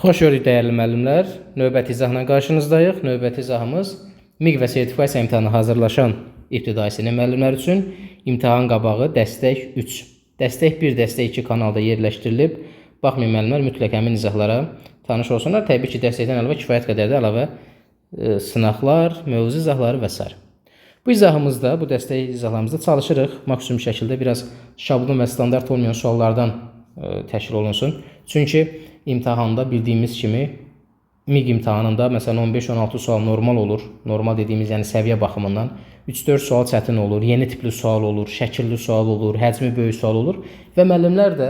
Xoş gördük dəyərli müəllimlər. Növbəti izahla qarşınızdayıq. Növbəti izahımız MİQ və sertifikasiya imtahanına hazırlaşan ibtidai sinif müəllimlər üçün imtahan qabağı dəstək 3. Dəstək 1, dəstək 2 kanalda yerləşdirilib. Baxmayın müəllimlər mütləq həmin izahlara tanış olsunlar. Təbii ki, dəstəkdən əlavə kifayət qədər də əlavə sınaqlar, mövzu izahları və s. Bu izahımızda, bu dəstək izahlarımızda çalışırıq maksimum şəkildə biraz şablon və standart olmayan suallardan təşkil olunsun. Çünki imtahanda bildiyimiz kimi MİQ imtahanında məsələn 15-16 sual normal olur. Normal dediyimiz yəni səviyyə baxımından 3-4 sual çətin olur, yeni tipli sual olur, şəkilli sual olur, həcmi böyük sual olur və müəllimlər də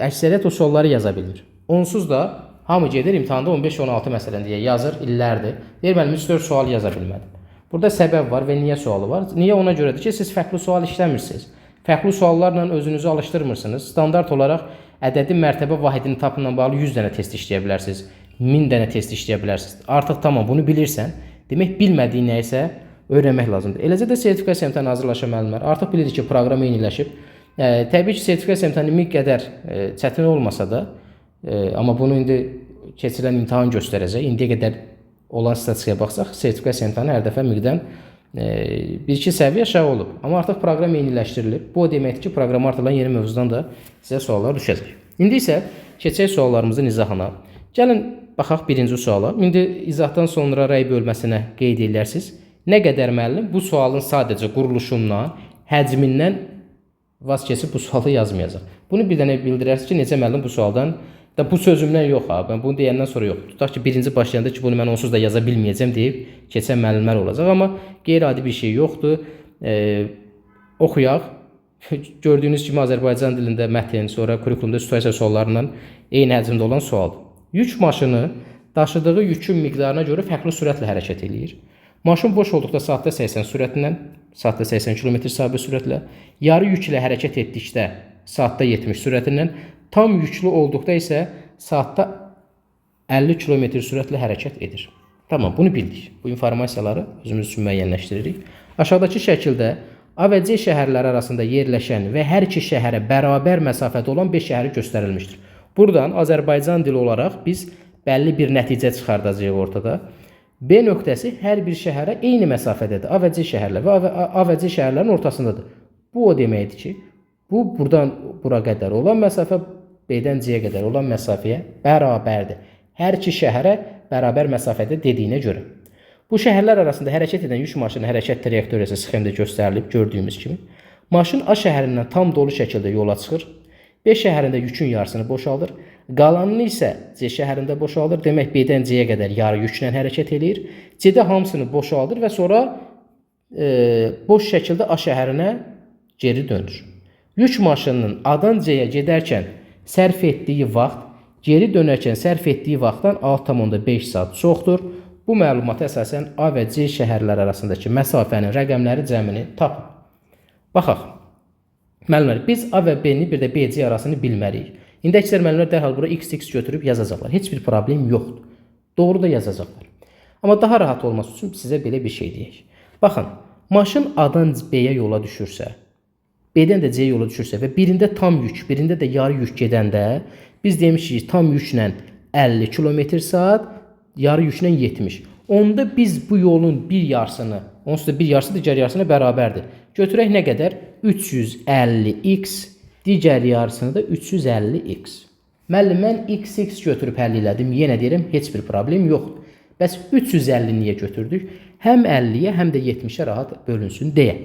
əksəriyyət o sualları yaza bilir. Onsuz da hamı gedir imtahanda 15-16 məsələn deyə yazır illərdir. Deyir müəllim 3-4 sual yaza bilmədim. Burada səbəb var və niyə sualı var? Niyə ona görədir ki, siz fərqli sual işləmirsiniz. Fərqli suallarla özünüzü alışdırmırsınız. Standart olaraq ədədin mərtəbə vahidini tapımla bağlı 100 dənə test işləyə bilərsiniz. 1000 dənə test işləyə bilərsiniz. Artıq tamam bunu bilirsən. Demək bilmədiyin nə isə öyrənmək lazımdır. Eləcə də sertifikasiya imtahanına hazırlaşan müəllimlər artıq bilir ki, proqram eyniləşib. Təbii ki, sertifikasiya imtahanı MİQ qədər çətin olmasa da, amma bunu indi keçirilən imtahan göstərəcək. İndiyə qədər olan statistikaya baxsaq, sertifikasiya imtahanı hər dəfə MİQ-dən 1-2 səviyyə aşağı olub. Amma artıq proqram eyniləşdirilib. Bu o deməkdir ki, proqrama artılan yeni mövzudan da sizə suallar düşəcək. İndi isə keçək suallarımızın izahına. Gəlin baxaq birinci suala. İndi izahdan sonra rəy bölməsinə qeyd edirsiniz. Nə qədər müəllim bu sualın sadəcə quruluşundan, həcmindən vaz keçib bu sualı yazmayacaq. Bunu bir dənə bildirərsiniz ki, necə müəllim bu sualdan da bu sözümdən yox ha. Ben bunu deyəndən sonra yox. Tutaq ki, birinci başlayanda ki, bunu mən onsuz da yaza bilməyəcəm deyib keçən müəllimlər olacaq. Amma qeyri-adi bir şey yoxdur. Oxuyaq. Gördüyünüz kimi Azərbaycan dilində mətn, sonra kurikulumda situasiya suallarından eyni həcmdə olan sualdır. Yük maşını daşıdığı yükün miqdarına görə fərqli sürətlə hərəkət eləyir. Maşın boş olduqda saatda 80 sürətlə, saatda 80 km sabit sürətlə, yarı yük ilə hərəkət etdikdə saatda 70 sürətindən, tam yüklü olduqda isə saatda 50 km sürətlə hərəkət edir. Tamam, bunu bildik. Bu informasiyaları özümüz üçün müəyyənləşdiririk. Aşağıdakı şəkildə A və C şəhərləri arasında yerləşən və hər iki şəhərə bərabər məsafədə olan 5 şəhəri göstərilmişdir. Buradan Azərbaycan dili olaraq biz bəlli bir nəticə çıxardacağıq ortada. B nöqtəsi hər bir şəhərə eyni məsafədədir. A və C şəhərləri və A və C şəhərlərin ortasındadır. Bu o deməkdir ki, bu buradan bura qədər olan məsafə B-dən C-yə qədər olan məsafəyə bərabərdir. Hər iki şəhərə bərabər məsafədə dediyinə görə. Bu şəhərlər arasında hərəkət edən yük maşını hərəkət trayektoriyası sxemdə göstərilib gördüyümüz kimi. Maşın A şəhərindən tam dolu şəkildə yola çıxır. B şəhərində yükün yarısını boşaldır. Qalanını isə C şəhərində boşaldır. Demək B-dən C-yə qədər yarı yüklə hərəkət edir. C-də hamısını boşaldır və sonra boş şəkildə A şəhərinə geri dönür. Yük maşınının A-dan C-yə gedərkən sərf etdiyi vaxt geri dönərkən sərf etdiyi vaxtdan 6,5 saat çoxdur. Bu məlumata əsasən A və C şəhərlər arasındakı məsafənin rəqəmləri cəmini tapın. Baxaq. Müəllimlər, biz A və B-ni bir də B-C arasını bilmərik. İndi əksər müəllimlər dərhal bura x götürüb yazacaqlar. Heç bir problem yoxdur. Doğru da yazacaqlar. Amma daha rahat olması üçün sizə belə bir şey deyək. Baxın, maşın A-dan B-yə yola düşürsə, B-dən də C yola düşürsə və birində tam yük, birində də yarı yük gedəndə biz demişik ki, tam yüklə 50 km/saat, yarı yüklə 70. Onda biz bu yolun bir yarısını, onsuz da bir yarısı digər yarısına bərabərdir. Götürək nə qədər? 350x, digər yarısını da 350x. Müəllim, mən x götürüb həll elədim. Yenə deyirəm, heç bir problem yoxdur. Bəs 350 niyə götürdük? Həm 50-yə, həm də 70-ə rahat bölünsün deyə.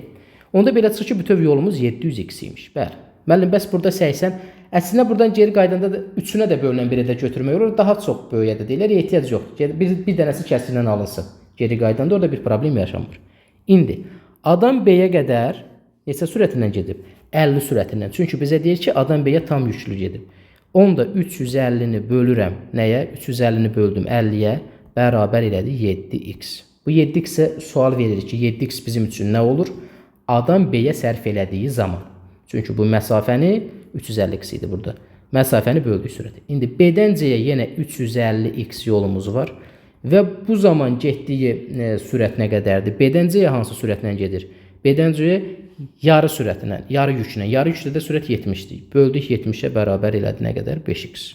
Onda belə çıxır ki, bütöv yolumuz 700x imiş. Bəli. Müəllim, bəs burada 80. Əslində buradan geri qaydanda da 3-ünə də bölünən birə də götürmək olur. Daha çox böyüyə də deyirlər, ehtiyac yoxdur. Bir dənəsi kəsindən alınsın. Geri qaydanda orada bir problem yaşanmır. İndi A-dan B-yə qədər neçə sürətindən gedib? 50 sürətindən. Çünki bizə deyir ki, A-dan B-yə tam yüklü gedib. Onda 350-ni bölürəm. Nəyə? 350-ni böldüm 50-yə. Bərabər elədi 7x. Bu 7x-ə sual verir ki, 7x bizim üçün nə olur? A-dan B-yə sərf elədiyi zaman. Çünki bu məsafəni 350x idi burada. Məsafəni böldük sürəti. İndi B-dən C-yə yenə 350x yolumuz var. Və bu zaman getdiyi sürət nə qədərdir? B-dən C-yə hansı sürətlə gedir? B-dən C-yə yarı sürətlə, yarı yüklə. Yarı yüklə də sürət 70-dir. Böldük 70-ə bərabər elədi nə qədər? 5x.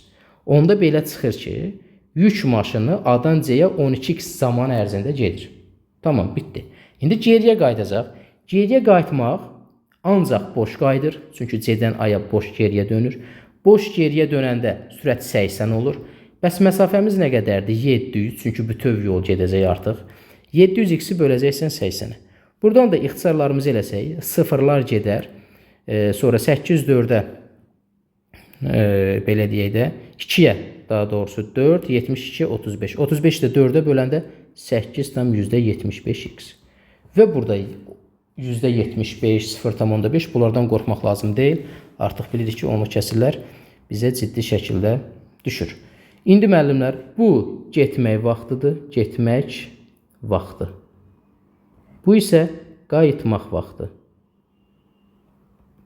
Onda belə çıxır ki, yük maşını A-dan C-yə 12x zaman ərzində gedir. Tamam, bitdi. İndi geriyə qayıdacaq. Geriyə qayıtmaq ancaq boş qayıdır. Çünki C-dən A-ya boş geriyə dönür. Boş geriyə dönəndə sürət 80 olur. Bəs məsafəmiz nə qədərdir? 700. Çünki bütöv yol gedəcək artıq. 700x-i böləcəksən 80-ə. Buradan da ixtisarlarımızı eləsək, sıfırlar gedər. Sonra 804-ə belə deyək də 2-yə, daha doğrusu 4, 72, 35. 35 də 4-ə böləndə 8 tam %75x. Və burada %75, 0,5 bunlardan qorxmaq lazım deyil. Artıq bilirik ki, onlu kəsirlər bizə ciddi şəkildə düşür. İndi müəllimlər, bu getmək vaxtıdır, getmək vaxtı. Bu isə qayıtmaq vaxtı.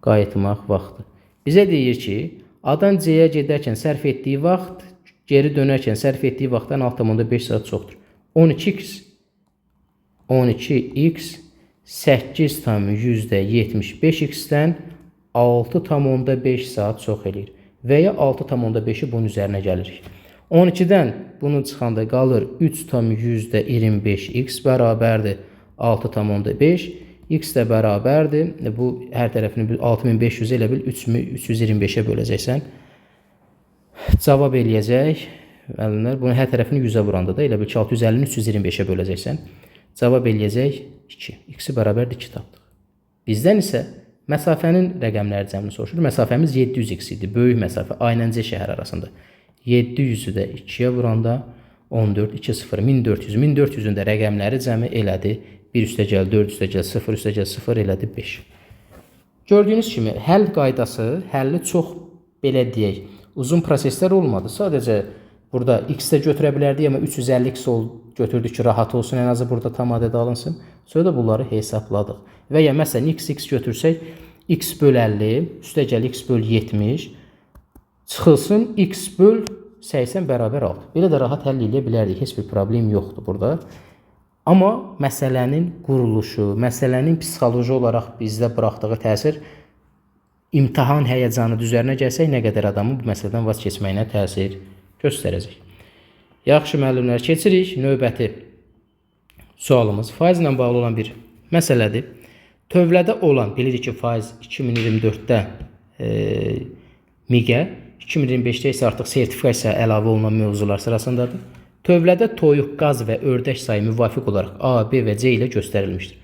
Qayıtmaq vaxtı. Bizə deyir ki, A-dan C-yə gedərkən sərf etdiyi vaxt, geri dönərkən sərf etdiyi vaxtdan 6,5 saat çoxdur. 12x 8 tam %75x-dən 6,5 saat çox eləyir. Və ya 6,5-i bunun üzərinə gəlirik. 12-dən bunu çıxanda qalır 3 tam %25x bərabərdir 6,5. X də bərabərdir. Bu hər tərəfini 6500 elə bil 325-ə böləcəksən. Cavab eləyəcək. Müəllimlər, bunu hər tərəfini 100-ə vuranda da elə bil 650-ni 325-ə böləcəksən. Cavab eləyəcək 2. X-i bərabərdir 2 tapdıq. Bizdən isə məsafənin rəqəmləri cəmini soruşur. Məsafəmiz 700x idi. Böyük məsafə A ilə C şəhər arasında. 700-ü də 2-yə vuranda 14, 2, 0, 1400. 1400-ün də rəqəmləri cəmi elədi. 1 üstəgəl, 4 üstəgəl, 0 üstəgəl, 0 elədi 5. Gördüyünüz kimi həll qaydası, həlli çox belə deyək, uzun proseslər olmadı. Sadəcə burada x-də götürə bilərdik, amma 350x götürdük ki, rahat olsun, ən azı burada tam adədə alınsın. Sonra da bunları hesabladıq. Və ya məsələn x götürsək, x böl 50, üstəgəl x böl 70, çıxılsın x böl 80 bərabər 6. Belə də rahat həll edə bilərdik, heç bir problem yoxdur burada. Amma məsələnin quruluşu, məsələnin psixoloji olaraq bizdə buraxdığı təsir, imtahan həyəcanı üzərinə gəlsək, nə qədər adamın bu məsələdən vaz keçməyinə təsir göstərəcək. Yaxşı müəllimlər, keçirik növbəti sualımız. Faizlə bağlı olan bir məsələdir. Tövlədə olan, bilirik ki, faiz 2024-də miqə, 2025-də isə artıq sertifikasiya əlavə olunan mövzular sırasındadır. Tövlədə toyuq, qaz və ördək sayı müvafiq olaraq A, B və C ilə göstərilmişdir.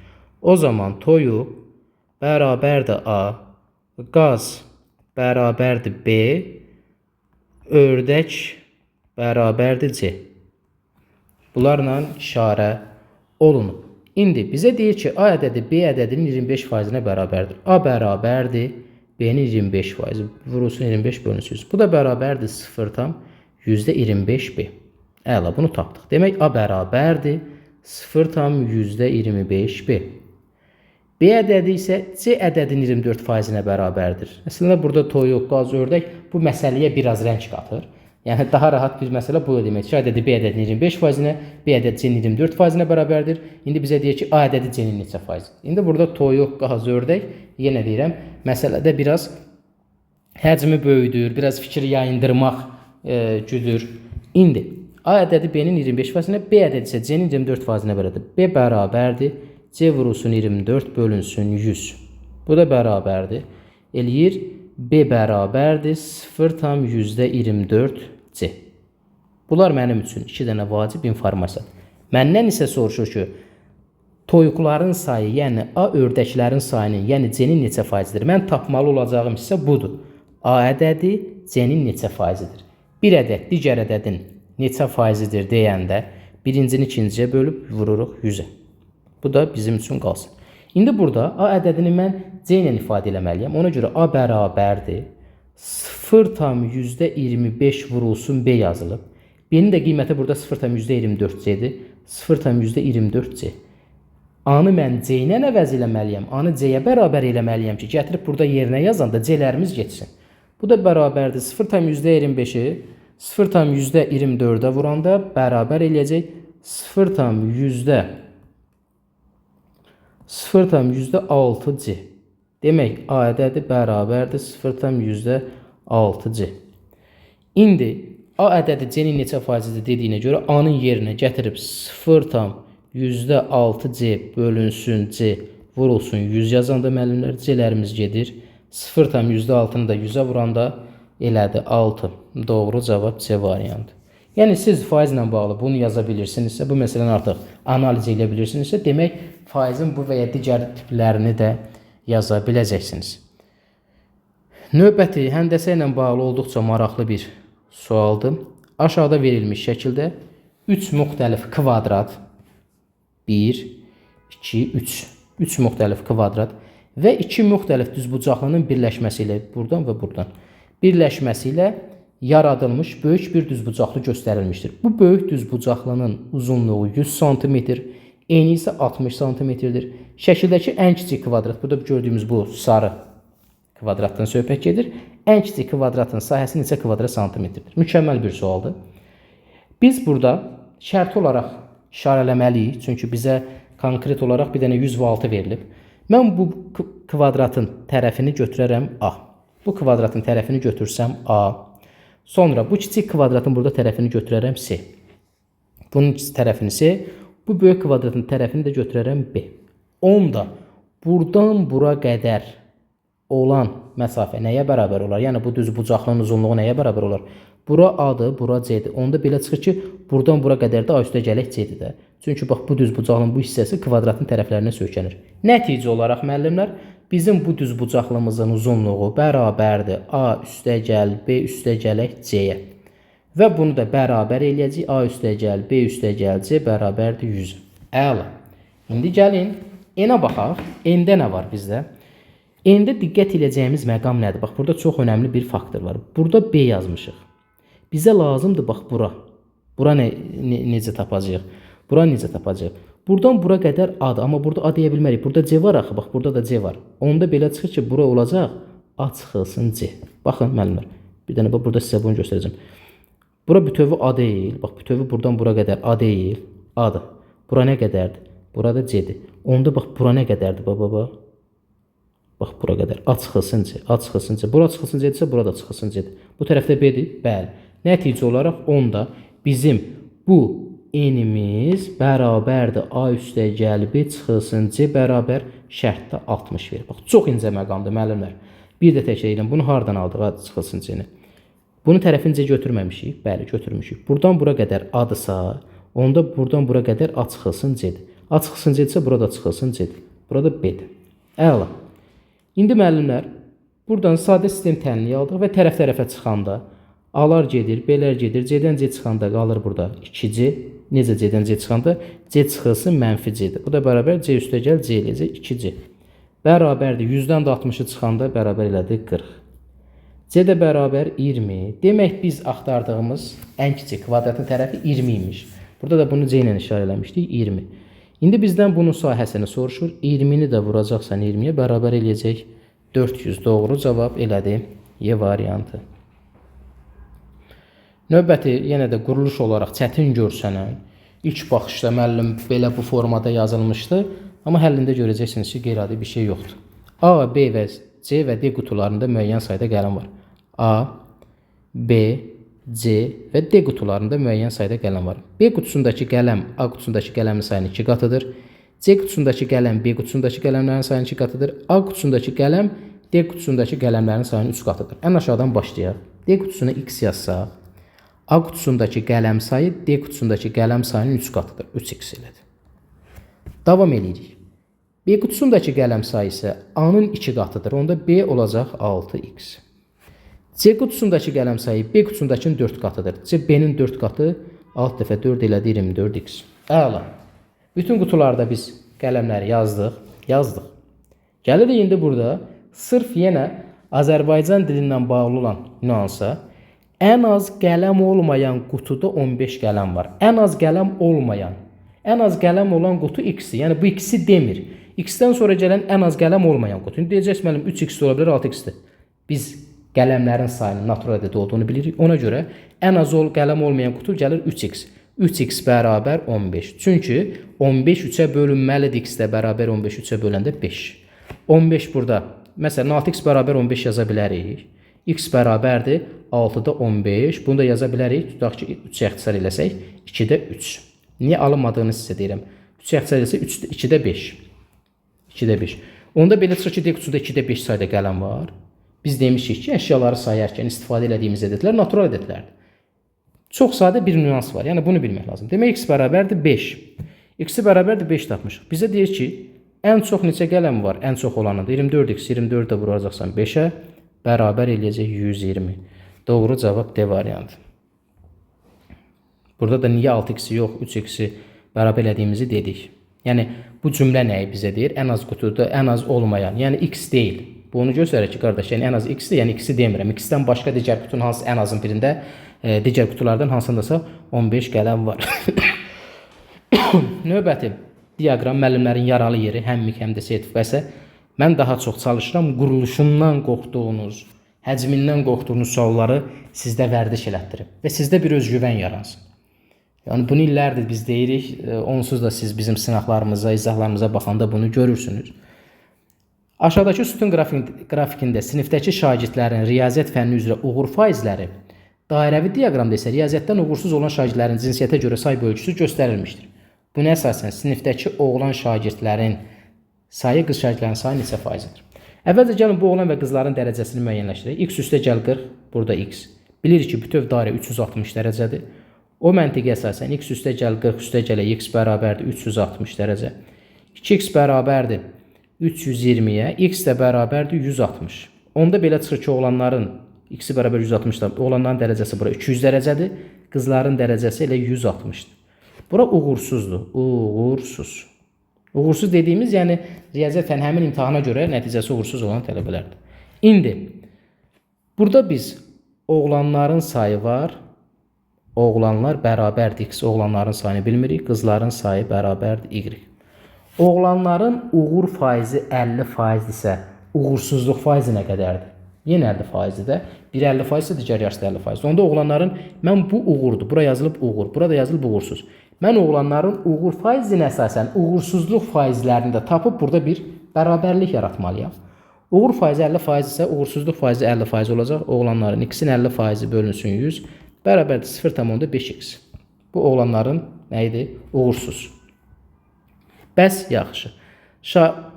O zaman toyuq bərabərdir A, qaz bərabərdir B, ördək bərabərdir C. Bunlarla işarə olunub. İndi bizə deyir ki, A ədədi B ədədinin 25%-nə bərabərdir. A bərabərdir B-nin 25%. Vurulsun 25 bölünsün. Bu da bərabərdir 0,25B. Əla, bunu tapdıq. Demək, A bərabərdir 0,25B. B ədədi isə C ədədinin 24%-nə bərabərdir. Əslində, burada toyuq, qaz, ördək bu məsələyə biraz rəng qatır. Yəni, daha rahat bir məsələ bu demək ki, A ədədi B ədədinin 25%-nə, B ədədi C-nin 24%-nə bərabərdir. İndi bizə deyir ki, A ədədi C-nin neçə faizidir? İndi burada toyuq, qaz, ördək, yenə deyirəm, məsələdə biraz həcmi böyüdür, biraz fikir yayındırmaq güdür. İndi A ədədi B-nin 25%-nə, B ədədi isə C-nin 24%-nə bərabərdir. B bərabərdir, C vurulsun 24 bölünsün 100. Bu da bərabərdir. Eləyir, B bərabərdir 0,24C. Bunlar mənim üçün 2 dənə vacib informasiyadır. Məndən isə soruşur ki, toyuqların sayı, yəni A ördəklərin sayının, yəni C-nin neçə faizidir? Mən tapmalı olacağım isə budur. A ədədi C-nin neçə faizidir? Bir ədəd digər ədədin neçə faizidir deyəndə birincini ikinciyə bölüb vururuq 100-ə. Bu da bizim üçün qalsın. İndi burada A ədədini mən C ilə ifadə eləməliyəm. Ona görə A bərabərdir 0,25 vurulsun B yazılıb. B-nin də qiyməti burada 0,24C-dir. 0,24C. A-nı mən C ilə əvəz eləməliyəm. A-nı C-yə bərabər eləməliyəm ki, gətirib burada yerinə yazanda C-lərimiz geçsin. Bu da bərabərdir 0,25-i 0,24-ə vuranda bərabər eləyəcək 0,6C. Demək, A ədədi bərabərdir 0,6C. İndi A ədədi C-nin neçə faizidir dediyinə görə A-nın yerinə gətirib 0,6C bölünsün C vurulsun 100 yazanda müəllimlər C-lərimiz gedir. 0,6-nı da 100-ə vuranda elədi 6. Doğru cavab C variantı. Yəni siz faizlə bağlı bunu yaza bilirsinizsə, bu məsələni artıq analiz edə bilirsinizsə, demək faizin bu və ya digər tiplərini də yaza biləcəksiniz. Növbəti həndəsə ilə bağlı olduqca maraqlı bir sualdır. Aşağıda verilmiş şəkildə 3 müxtəlif kvadrat 1, 2, 3 müxtəlif kvadrat və 2 müxtəlif düzbucaqlının birləşməsi ilə buradan və buradan birləşməsi ilə yaradılmış böyük bir düzbucaqlı göstərilmişdir. Bu böyük düzbucaqlının uzunluğu 100 cm, eni isə 60 cm-dir. Şəkildəki ən kiçik kvadrat, burada gördüyümüz bu sarı kvadratdan söhbət gedir. Ən kiçik kvadratın sahəsi neçə kvadrat santimetrdir? Mükəmməl bir sualdır. Biz burada şərti olaraq işarələməliyik, çünki bizə konkret olaraq bir dənə 106 verilib. Mən bu kvadratın tərəfini götürərəm A. Bu kvadratın tərəfini götürsəm A. Sonra bu kiçik kvadratın burada tərəfini götürərəm C. Bunun tərəfini C. Bu böyük kvadratın tərəfini də götürərəm B. Onda buradan bura qədər olan məsafə nəyə bərabər olar? Yəni bu düzbucaqlının uzunluğu nəyə bərabər olar? Bura A-dır, bura C-dir. Onda belə çıxır ki, buradan bura qədər də A üstə gələk C-dir də. Çünki bax bu düzbucaqlının bu hissəsi kvadratın tərəflərinə söykənir. Nəticə olaraq müəllimlər, bizim bu düzbucaqlımızın uzunluğu bərabərdir A üstə gəl, B üstə gələk C-yə. Və bunu da bərabər eləyəcək. A üstə gəl, B üstə gəl, C bərabərdir 100. Əla. İndi gəlin, N-ə baxaq. N-də nə var bizdə? N-də diqqət edəcəyimiz məqam nədir? Bax, burada çox önəmli bir faktor var. Burada B yazmışıq. Bizə lazımdır, bax, bura. Bura necə tapacağıq? Bura necə tapacağıq? Buradan bura qədər A-dır. Amma burada A deyə bilmərik. Burada C var axı. Bax, burada da C var. Onda belə çıxır ki, bura olacaq A çıxılsın C. Baxın, müəllimlər. Bir dənə burada sizə bunu göstərəcəm. Bura bütövi A deyil. Bax, bütövi buradan bura qədər A deyil. A-dır. Bura nə qədərdir? Burada C-dir. Onda bax, bura nə qədərdir? Bax. Bax, bura qədər. A çıxılsın C. A çıxılsın C. Bura çıxılsın C-dirsə, burada çıxılsın C-dir. Bu tərəfdə B-dir. Bəli. Nəticə olaraq onda bizim bu N-imiz bərabərdir A üstə gəl B çıxılsın C bərabər şərtdə 60 verir. Bax, çox incə məqamdır, müəllimlər. Bir də təkrar edirəm. Bunu hardan aldıq A çıxılsın C-ni? Bunu tərəfincə götürməmişik. Bəli, götürmüşük. Buradan bura qədər A-dırsa, onda buradan bura qədər A çıxılsın C-dir. A çıxılsın C-dirsə, burada çıxılsın C-dir. Burada B-dir. Əla. İndi müəllimlər, buradan sadə sistem tənliyi aldıq və tərəf-tərəfə çıxanda A-lar gedir, B-lər gedir, C-dən C çıxanda qalır burada 2C. Necə C-dən C çıxanda? C çıxılsın mənfi C-dir. Bu da bərabər C üstə gəl C eləyəcək 2C. Bərabərdir 100-dən də 60-ı çıxanda bərabər elədi 40. C də bərabər 20. Demək biz axtardığımız ən kiçik kvadratın tərəfi 20 imiş. Burada da bunu C ilə işarə eləmişdik 20. İndi bizdən bunun sahəsini soruşur. 20-ni də vuracaqsan 20-yə bərabər eləyəcək 400. Doğru cavab elədi Y variantı. Növbəti yenə də quruluş olaraq çətin görsənən, ilk baxışda müəllim belə bu formada yazılmışdı, amma həllində görəcəksiniz ki, qeyri-adi bir şey yoxdur. A, B və C və D qutularında müəyyən sayda qələm var. A, B, C və D qutularında müəyyən sayda qələm var. B qutusundakı qələm A qutusundakı qələmin sayının 2 qatıdır. C qutusundakı qələm B qutusundakı qələmlərin sayının 2 qatıdır. A qutusundakı qələm D qutusundakı qələmlərin sayının 3 qatıdır. Ən aşağıdan başlayaq. D qutusuna X yazsaq, A qutusundakı qələm sayı D qutusundakı qələm sayının 3 qatıdır. 3x elədir. Davam edirik. B qutusundakı qələm sayı isə A-nın 2 qatıdır. Onda B olacaq 6x. C qutusundakı qələm sayı B qutusundakının 4 qatıdır. C B-nin 4 qatı 6 dəfə 4 elədi 24x. Əla. Bütün qutularda biz qələmləri yazdıq. Gəlirik indi burada sırf yenə Azərbaycan dilindən bağlı olan nüansa. Ən az qələm olmayan qutuda 15 qələm var. Ən az qələm olmayan. Ən az qələm olan qutu x-i. Yəni bu x-i demir. X-dən sonra gələn ən az qələm olmayan qutu. İndi deyəcəksiniz müəllim 3x ola bilər 6x-dir. Biz qələmlərin sayının natural ədədi olduğunu bilirik. Ona görə ən az qələm olmayan qutu gəlir 3x. 3x bərabər 15. Çünki 15 3-ə bölünməlidir. X də bərabər 15 3-ə böləndə 5. 15 burada. Məsələn 6x bərabər 15 yaza bilərik. X bərabərdir 6-da 15. Bunu da yaza bilərik. Tutaq ki, 3-ə ixtisar eləsək 2-də 3. Niyə alınmadığını sizə deyirəm. 3-ə ixtisar eləsək 2-də 5. 2-də 5. Onda belə çıxır ki, D qutuda 2-də 5 sayda qələm var. Biz demişik ki, əşyaları sayarkən istifadə etdiyimiz ədədlər natural ədədlərdir. Çox sadə bir nüans var. Yəni bunu bilmək lazım. Demək X bərabərdir 5. X-i bərabərdir 5 tapmışıq. Bizə deyir ki, ən çox neçə qələm var? Ən çox olanı da 24x, 24 də vuracaqsan 5-ə bərabər eləyəcək 120. Doğru cavab D variantı. Burada da niyə 6x-i yox, 3x-i bərabər elədiyimizi dedik. Yəni bu cümlə nəyi bizə deyir? Ən az qutuda ən az olmayan, yəni x deyil. Bu onu göstərir ki, qardaş, yəni ən az x-dir, yəni x-i demirəm. X-dən başqa digər qutunun hansı ən azın birində, digər qutulardan hansındasa 15 qələm var. Növbəti diaqram müəllimlərin yaralı yeri, həmmik, həm də sertifikasiya. Mən daha çox çalışıram quruluşundan qorxduğunuz, həcmindən qorxduğunuz sualları sizdə vərdiş elətdirib və sizdə bir özgüvən yaransın. Yəni bunu illərdir biz deyirik, onsuz da siz bizim sınaqlarımıza, izahlarımıza baxanda bunu görürsünüz. Aşağıdakı sütun qrafikində sinifdəki şagirdlərin riyaziyyat fənni üzrə uğur faizləri, dairəvi diaqramda isə riyaziyyatdan uğursuz olan şagirdlərin cinsiyyətə görə say bölgüsü göstərilmişdir. Buna əsasən sinifdəki oğlan şagirdlərin sayı, qız şagirdlərin sayı neçə faizidir? Əvvəlcə gəlin bu oğlan və qızların dərəcəsini müəyyənləşdirək. X üstə gəl 40, burada x. Bilirik ki, bütöv dairə 360 dərəcədir. O məntiqə əsasən x üstə gəl 40 üstə gələ x bərabərdir 360 dərəcə. 2x bərabərdir 320-yə, x də bərabərdir 160. Onda belə çıxır ki, oğlanların x-i bərabər 160-da, oğlanların dərəcəsi bura 200 dərəcədir, qızların dərəcəsi elə 160-dır. Bura uğursuzdur, uğursuz. Uğursuz dediyimiz, yəni riyaziyyat fənn həmin imtahana görə nəticəsi uğursuz olan tələbələrdir. İndi, burada biz oğlanların sayı var, oğlanlar bərabərdir x, oğlanların sayını bilmirik, qızların sayı bərabərdir y. Oğlanların uğur faizi 50%-dirsə, uğursuzluq faizi nə qədərdir? Yenə 50%-dir də. Bir 50%-dir, digər yarısı 50%-dir. Onda oğlanların, mən bu uğurdur, bura yazılıb uğur, burada yazılıb uğursuz. Mən oğlanların uğur faizinə əsasən uğursuzluq faizlərini də tapıb burada bir bərabərlik yaratmalıyam. Uğur faizi 50% isə uğursuzluq faizi 50% olacaq. Oğlanların ikisinin 50% bölünsün 100, bərabərdir 0,5x. Bu oğlanların nə idi? Uğursuz. Bəs yaxşı.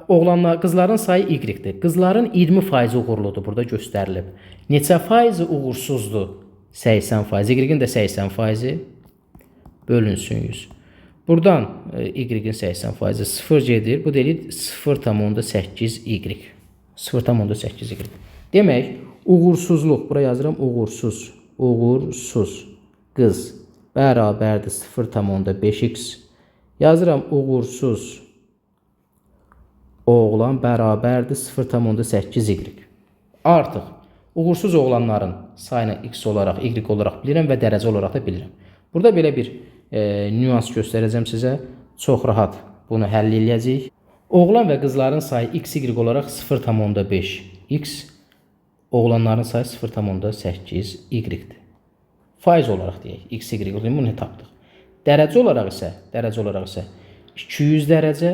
Oğlanlar, qızların sayı y-dir. Qızların 20% uğurludur, burada göstərilib. Neçə faizi uğursuzdur? 80%. Y-in də 80% bölünsün 100. Buradan y-in 80% 0 gedir. Bu deyilir 0,8y. 0,8y. Demək, uğursuzluq, bura yazıram uğursuz. Uğursuz qız bərabərdir 0,5x. Yazıram uğursuz oğlan bərabərdir 0,8y. Artıq uğursuz oğlanların sayını x olaraq, y olaraq bilirəm və dərəcə olaraq da bilirəm. Burada belə bir nüans göstərəcəm sizə. Çox rahat bunu həll edəcəyik. Oğlan və qızların sayı x, y olaraq 0,5 x, oğlanların sayı 0,8y-dir. Faiz olaraq deyək, x, y bunu tapdıq. Dərəcə olaraq isə 200 dərəcə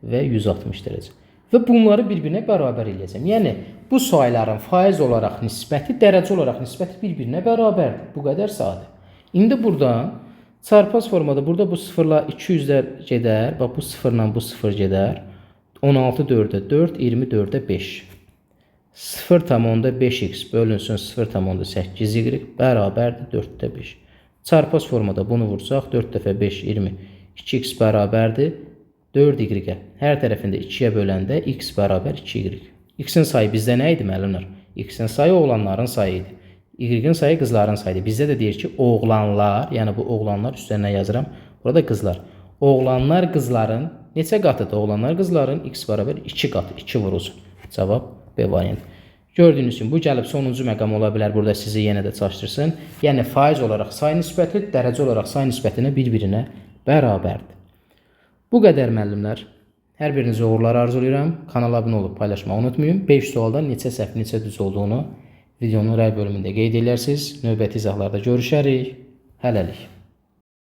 və 160 dərəcə. Və bunları bir-birinə bərabər eləyəcəm. Yəni, bu sayların faiz olaraq nisbəti, dərəcə olaraq nisbəti bir-birinə bərabərdir. Bu qədər sadə. İndi buradan çarpaz formada, burada bu 0-la 200-lər gedər. Bax, bu 0-la bu 0 gedər. 16 4-ə 4, 24-ə 5. 0,5x bölünsün 0,8y bərabərdir 4-də 5. Çarpaz formada bunu vursaq, 4 dəfə 5, 20. 2x bərabərdir 4y. Hər tərəfində 2-yə böləndə x bərabər 2y. X-in sayı bizdə nə idi müəllimlər? X-in sayı oğlanların sayı idi. Y-in sayı qızların sayı idi. Bizdə də deyir ki, oğlanlar, yəni bu oğlanlar üstlərinə yazıram. Burada qızlar. Oğlanlar qızların neçə qatıdır? Oğlanlar qızların x bərabər 2 qatı, 2 vurulsun. Cavab B variantı. Gördüyünüz kimi bu gəlib sonuncu məqam ola bilər, burada sizi yenə də çaşdırsın. Yəni faiz olaraq say nisbəti, dərəcə olaraq say nisbətinə bir-birinə bərabərdir. Bu qədər müəllimlər. Hər birinizə uğurlar arzulayıram. Kanala abunə olub paylaşmağı unutmayın. 5 sualdan neçə səhv, neçə düz olduğunu videonun rəy bölümündə qeyd edərsiniz. Növbəti izahlarda görüşərik. Hələlik.